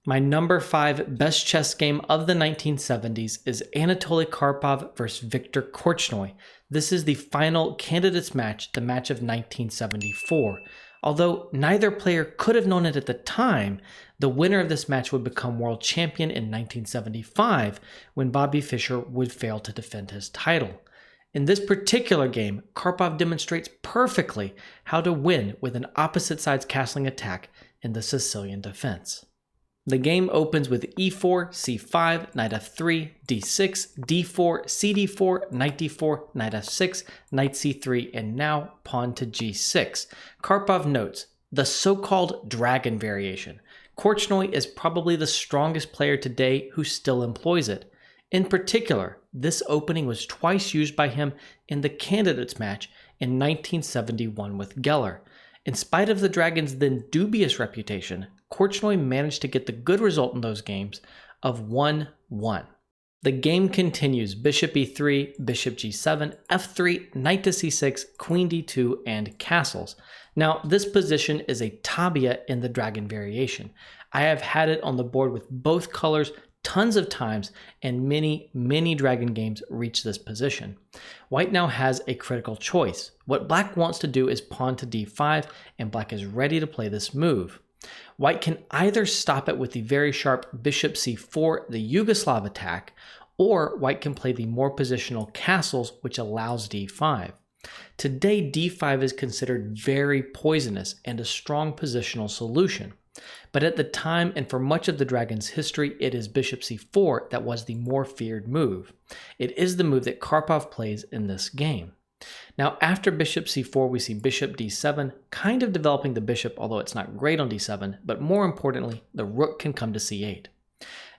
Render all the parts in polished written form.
My number 5 best chess game of the 1970s is Anatoly Karpov vs. Viktor Korchnoi. This is the final candidates match, the match of 1974. Although neither player could have known it at the time, the winner of this match would become world champion in 1975 when Bobby Fischer would fail to defend his title. In this particular game, Karpov demonstrates perfectly how to win with an opposite sides castling attack in the Sicilian defense. The game opens with e4, c5, knight f3, d6, d4, cd4, knight d4, knight f6, knight c3, and now pawn to g6. Karpov notes the so-called dragon variation. Korchnoi is probably the strongest player today who still employs it. In particular, this opening was twice used by him in the candidates match in 1971 with Geller. In spite of the dragon's then dubious reputation, Korchnoi managed to get the good result in those games of 1-1. The game continues bishop e3, bishop g7, f3, knight to c6, queen d2, and castles. Now, this position is a tabia in the dragon variation. I have had it on the board with both colors tons of times, and many dragon games reach this position. White now has a critical choice. What black wants to do is pawn to d5, and black is ready to play this move. White can either stop it with the very sharp bishop c4, the Yugoslav attack, or white can play the more positional castles, which allows d5. Today, d5 is considered very poisonous and a strong positional solution. But at the time and for much of the dragon's history, it is bishop c4 that was the more feared move. It is the move that Karpov plays in this game. Now, after bishop c4, we see bishop d7, kind of developing the bishop, although it's not great on d7, but more importantly, the rook can come to c8.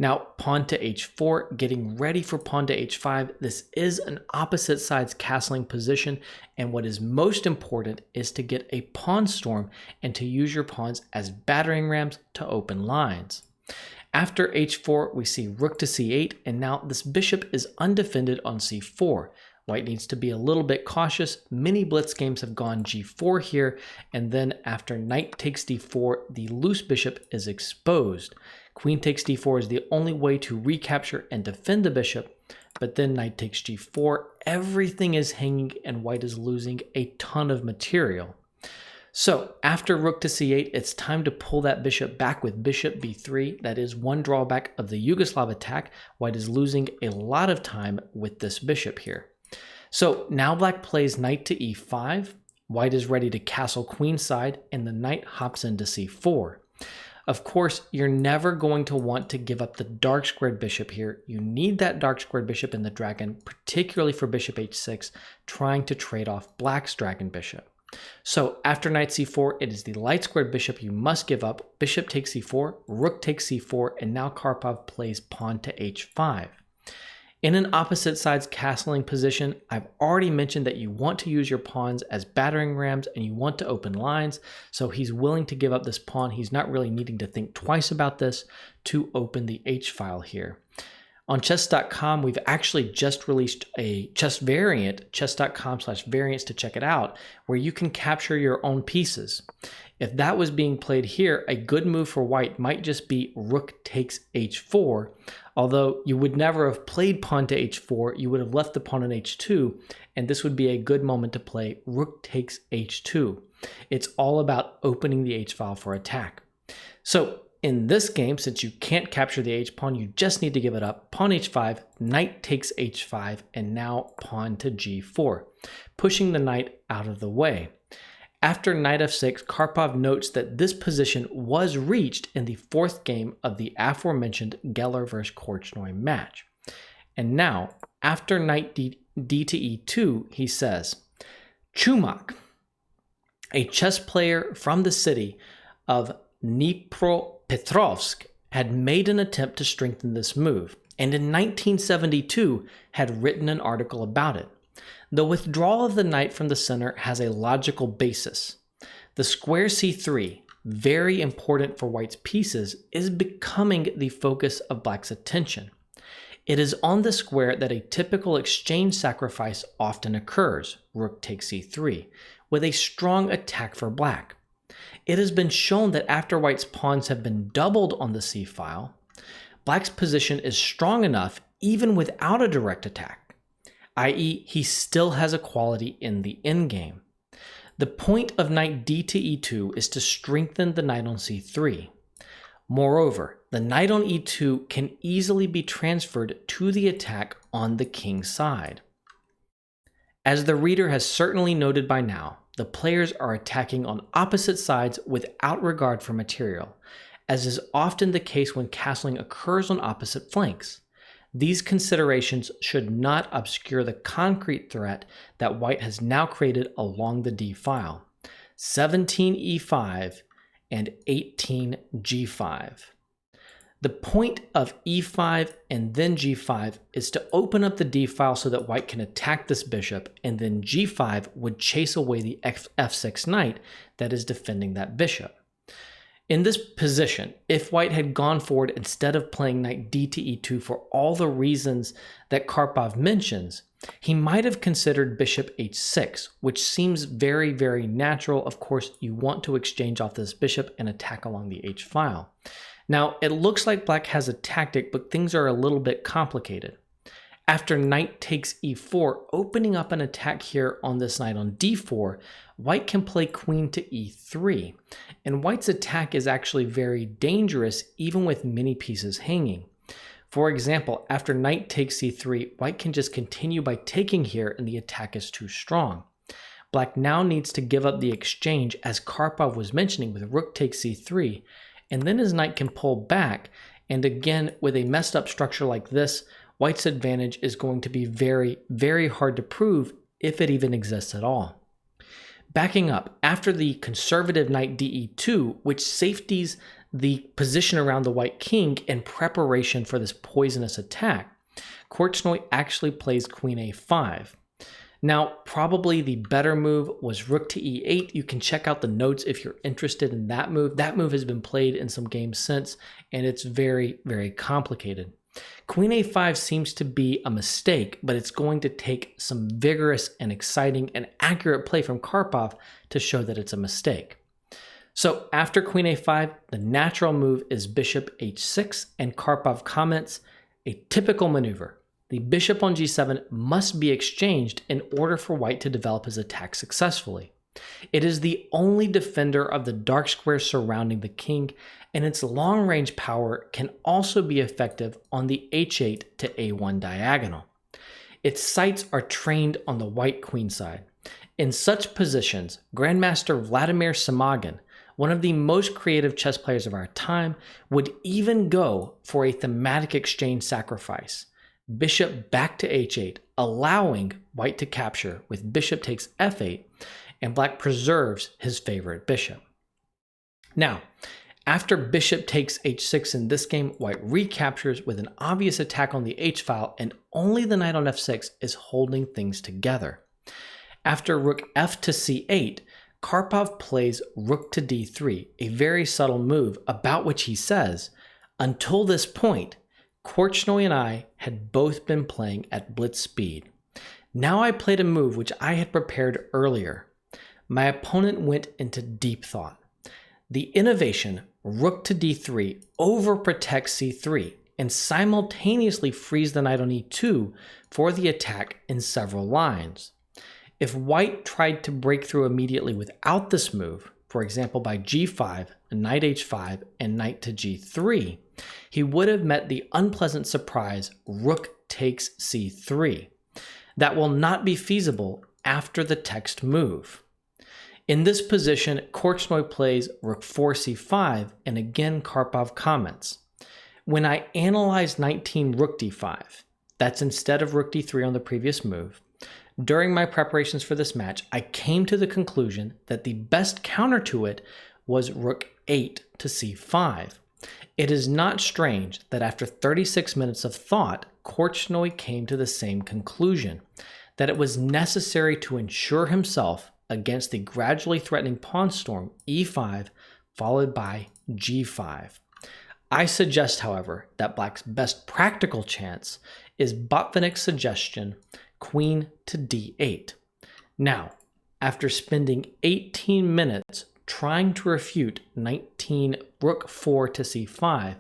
Now, pawn to h4, getting ready for pawn to h5. This is an opposite sides castling position, and what is most important is to get a pawn storm and to use your pawns as battering rams to open lines. After h4, we see rook to c8, and now this bishop is undefended on c4. White needs to be a little bit cautious. Many blitz games have gone g4 here, and then after knight takes d4, the loose bishop is exposed. Queen takes d4 is the only way to recapture and defend the bishop, but then knight takes g4. Everything is hanging, and white is losing a ton of material. So after rook to c8, it's time to pull that bishop back with bishop b3. That is one drawback of the Yugoslav attack. White is losing a lot of time with this bishop here. So now black plays knight to e5, white is ready to castle queenside, and the knight hops into c4. Of course, you're never going to want to give up the dark squared bishop here. You need that dark squared bishop in the dragon, particularly for bishop h6, trying to trade off black's dragon bishop. So after knight c4, it is the light squared bishop you must give up. Bishop takes c4, rook takes c4, and now Karpov plays pawn to h5. In an opposite sides castling position, I've already mentioned that you want to use your pawns as battering rams and you want to open lines, so he's willing to give up this pawn. He's not really needing to think twice about this to open the h-file here. On chess.com, we've actually just released a chess variant, chess.com/variants to check it out, where you can capture your own pieces. If that was being played here, a good move for white might just be rook takes h4, although you would never have played pawn to h4, you would have left the pawn on h2, and this would be a good moment to play rook takes h2. It's all about opening the h-file for attack. So in this game, since you can't capture the h-pawn, you just need to give it up. Pawn h5, knight takes h5, and now pawn to g4, pushing the knight out of the way. After knight f6, Karpov notes that this position was reached in the fourth game of the aforementioned Geller vs. Korchnoi match. And now, after knight d to e2, he says, Chumak, a chess player from the city of Dnipropetrovsk, had made an attempt to strengthen this move, and in 1972 had written an article about it. The withdrawal of the knight from the center has a logical basis. The square c3, very important for white's pieces, is becoming the focus of black's attention. It is on the square that a typical exchange sacrifice often occurs, rook takes c3, with a strong attack for black. it has been shown that after white's pawns have been doubled on the c-file, black's position is strong enough even without a direct attack, i.e. he still has equality in the endgame. The point of knight d to e2 is to strengthen the knight on c3. Moreover, the knight on e2 can easily be transferred to the attack on the king's side. As the reader has certainly noted by now, the players are attacking on opposite sides without regard for material, as is often the case when castling occurs on opposite flanks. These considerations should not obscure the concrete threat that white has now created along the d-file. 17e5 and 18g5. The point of e5 and then g5 is to open up the d-file so that white can attack this bishop, and then g5 would chase away the f6 knight that is defending that bishop. In this position, if white had gone forward instead of playing knight d to e2 for all the reasons that Karpov mentions, he might have considered bishop h6, which seems very, very natural. Of course, you want to exchange off this bishop and attack along the h-file. Now, it looks like black has a tactic, but things are a little bit complicated. After knight takes e4, opening up an attack here on this knight on d4, white can play queen to e3, and white's attack is actually very dangerous even with many pieces hanging. For example, after knight takes c3, white can just continue by taking here and the attack is too strong. Black now needs to give up the exchange, as Karpov was mentioning, with rook takes c3, and then his knight can pull back, and again, with a messed up structure like this, white's advantage is going to be very, very hard to prove, if it even exists at all. Backing up, after the conservative knight de2, which safeties the position around the white king in preparation for this poisonous attack, Korchnoi actually plays queen a5. Now, probably the better move was rook to e8. You can check out the notes if you're interested in that move. That move has been played in some games since, and it's very, very complicated. Queen a5 seems to be a mistake, but it's going to take some vigorous and exciting and accurate play from Karpov to show that it's a mistake. So after queen a5, the natural move is bishop h6, and Karpov comments, a typical maneuver. The bishop on g7 must be exchanged in order for white to develop his attack successfully. It is the only defender of the dark square surrounding the king, and its long-range power can also be effective on the h8 to a1 diagonal. Its sights are trained on the white queen side. In such positions, Grandmaster Vladimir Samogin, one of the most creative chess players of our time, would even go for a thematic exchange sacrifice. Bishop back to h8, allowing white to capture with bishop takes f8, and black preserves his favorite bishop. Now, after bishop takes h6 in this game, white recaptures with an obvious attack on the h-file, and only the knight on f6 is holding things together. After rook f to c8, Karpov plays rook to d3, a very subtle move about which he says, until this point, Korchnoi and I had both been playing at blitz speed. Now I played a move which I had prepared earlier. My opponent went into deep thought. The innovation, rook to d3, overprotects c3 and simultaneously frees the knight on e2 for the attack in several lines. If white tried to break through immediately without this move, for example by g5, knight h5, and knight to g3, he would have met the unpleasant surprise rook takes c3. That will not be feasible after the text move. In this position, Korchnoi plays rook 4 c5, and again Karpov comments, when I analyzed 19 rook d5, that's instead of rook d3 on the previous move, during my preparations for this match, I came to the conclusion that the best counter to it was rook 8 to c5. It is not strange that after 36 minutes of thought, Korchnoi came to the same conclusion, that it was necessary to ensure himself against the gradually threatening pawn storm e5 followed by g5. I suggest, however, that black's best practical chance is Botvinnik's suggestion, queen to d8. Now, after spending 18 minutes trying to refute 19 rook 4 to c5,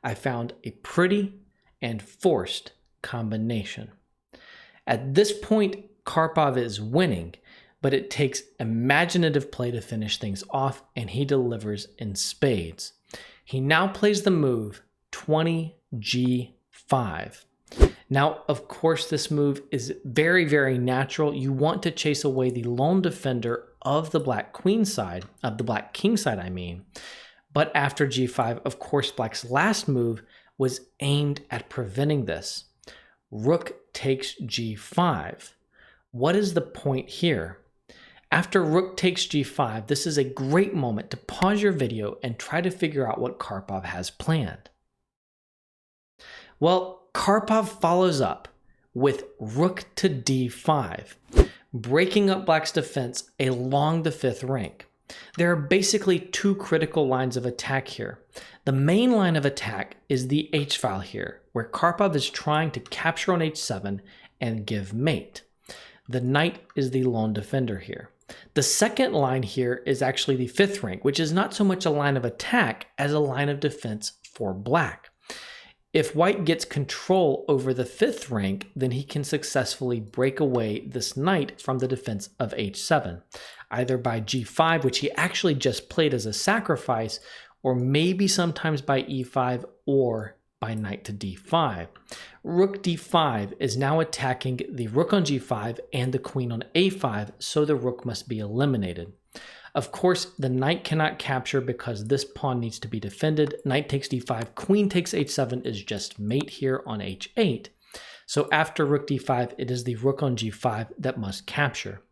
I found a pretty and forced combination. At this point, Karpov is winning, but it takes imaginative play to finish things off, and he delivers in spades. He now plays the move 20g5. Now, of course, this move is very, very natural. You want to chase away the lone defender of the black queen side, of the black king side, I mean. But after g5, of course, black's last move was aimed at preventing this. Rook takes g5. What is the point here? After rook takes g5, this is a great moment to pause your video and try to figure out what Karpov has planned. Well, Karpov follows up with rook to d5, breaking up black's defense along the fifth rank. There are basically two critical lines of attack here. The main line of attack is the h-file here, where Karpov is trying to capture on h7 and give mate. The knight is the lone defender here. The second line here is actually the fifth rank, which is not so much a line of attack as a line of defense for black. If white gets control over the fifth rank, then he can successfully break away this knight from the defense of h7, either by g5, which he actually just played as a sacrifice, or maybe sometimes by e5 or by knight to d5. Rook d5 is now attacking the rook on g5 and the queen on a5, so the rook must be eliminated. Of course, the knight cannot capture because this pawn needs to be defended. Knight takes d5, queen takes h7 is just mate here on h8. So after rook d5, it is the rook on g5 that must capture.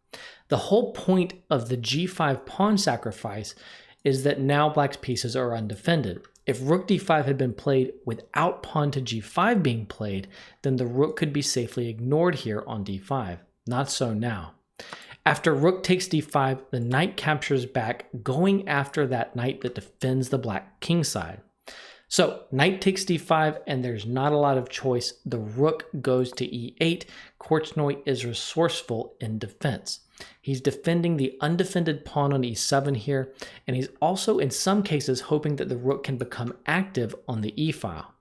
The whole point of the g5 pawn sacrifice is that now black's pieces are undefended. If rook d5 had been played without pawn to g5 being played, then the rook could be safely ignored here on d5. Not so now. After rook takes d5, the knight captures back, going after that knight that defends the black king side. So knight takes d5, and there's not a lot of choice. The rook goes to e8. Korchnoi is resourceful in defense. He's defending the undefended pawn on e7 here, and he's also in some cases hoping that the rook can become active on the e-file.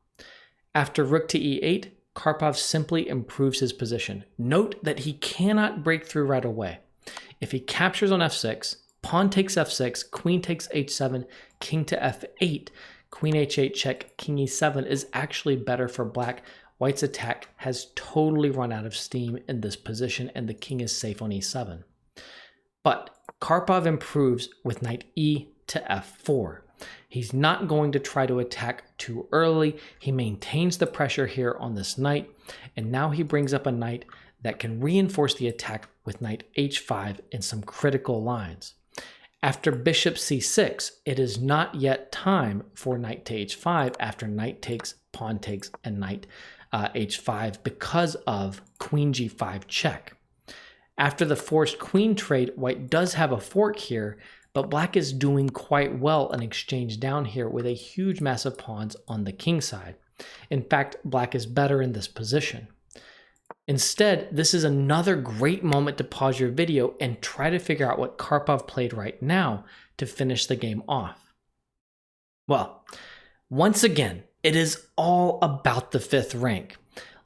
After rook to e8, Karpov simply improves his position. Note that he cannot break through right away. If he captures on f6, pawn takes f6, queen takes h7, king to f8, queen h8 check, king e7 is actually better for black. White's attack has totally run out of steam in this position, and the king is safe on e7. But Karpov improves with knight e to f4. He's not going to try to attack too early. He maintains the pressure here on this knight, and now he brings up a knight that can reinforce the attack with knight h5 in some critical lines. After bishop c6, it is not yet time for knight to h5 after knight takes, pawn takes, and knight h5 because of queen g5 check. After the forced queen trade, white does have a fork here, but black is doing quite well in exchange down here with a huge mass of pawns on the king side. In fact, black is better in this position. Instead, this is another great moment to pause your video and try to figure out what Karpov played right now to finish the game off. Well, once again, it is all about the fifth rank.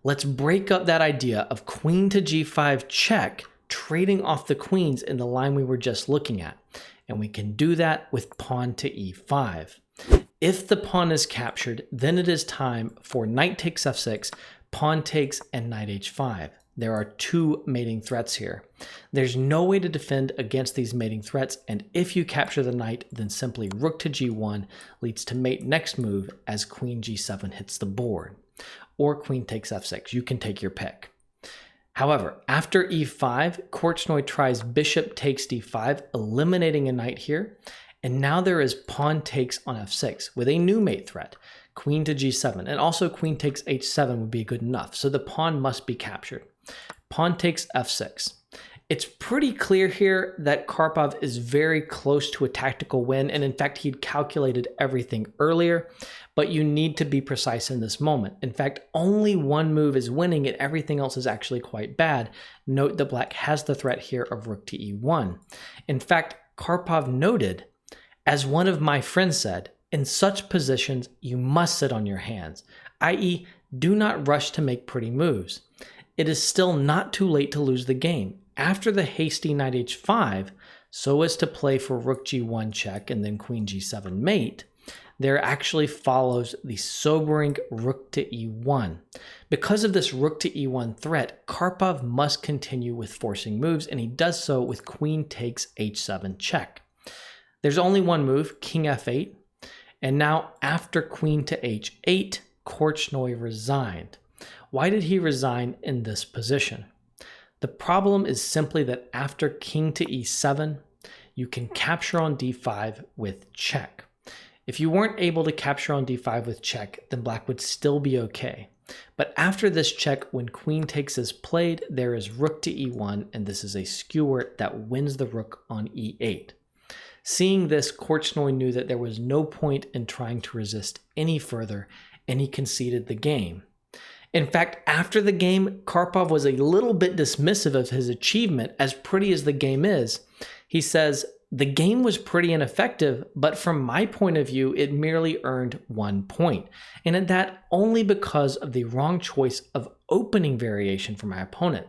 Let's break up that idea of queen to g5 check, trading off the queens in the line we were just looking at. And we can do that with pawn to e5. If the pawn is captured, then it is time for knight takes f6, pawn takes, and knight h5. There are two mating threats here. There's no way to defend against these mating threats, and if you capture the knight, then simply rook to g1 leads to mate next move as queen g7 hits the board. Or queen takes f6. You can take your pick. However, after e5, Korchnoi tries bishop takes d5, eliminating a knight here, and now there is pawn takes on f6 with a new mate threat, queen to g7, and also queen takes h7 would be good enough, so the pawn must be captured. Pawn takes f6. It's pretty clear here that Karpov is very close to a tactical win, and in fact he'd calculated everything earlier, but you need to be precise in this moment. In fact, only one move is winning and everything else is actually quite bad. Note that black has the threat here of rook to e1. In fact, Karpov noted As one of my friends said, in such positions, you must sit on your hands, i.e., do not rush to make pretty moves. It is still not too late to lose the game. After the hasty knight h5, so as to play for rook g1 check and then queen g7 mate, there actually follows the sobering rook to e1. Because of this rook to e1 threat, Karpov must continue with forcing moves, and he does so with queen takes h7 check. There's only one move, king f8, and now after queen to h8, Korchnoi resigned. Why did he resign in this position? The problem is simply that after king to e7, you can capture on d5 with check. If you weren't able to capture on d5 with check, then black would still be okay. But after this check, when queen takes is played, there is rook to e1, and this is a skewer that wins the rook on e8. Seeing this, Korchnoi knew that there was no point in trying to resist any further, and he conceded the game. In fact, after the game, Karpov was a little bit dismissive of his achievement, as pretty as the game is. He says, "The game was pretty ineffective, but from my point of view, it merely earned 1 point. And at that, only because of the wrong choice of opening variation for my opponent.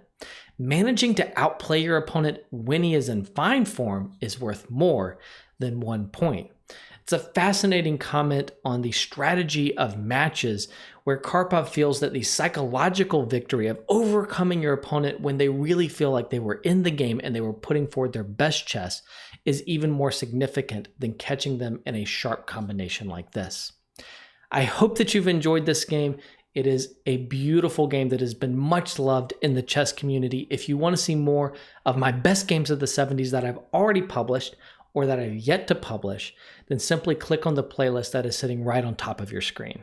Managing to outplay your opponent when he is in fine form is worth more than 1 point." It's a fascinating comment on the strategy of matches where Karpov feels that the psychological victory of overcoming your opponent when they really feel like they were in the game and they were putting forward their best chess is even more significant than catching them in a sharp combination like this. I hope that you've enjoyed this game. It is a beautiful game that has been much loved in the chess community. If you want to see more of my best games of the 70s that I've already published or that I've yet to publish, then simply click on the playlist that is sitting right on top of your screen.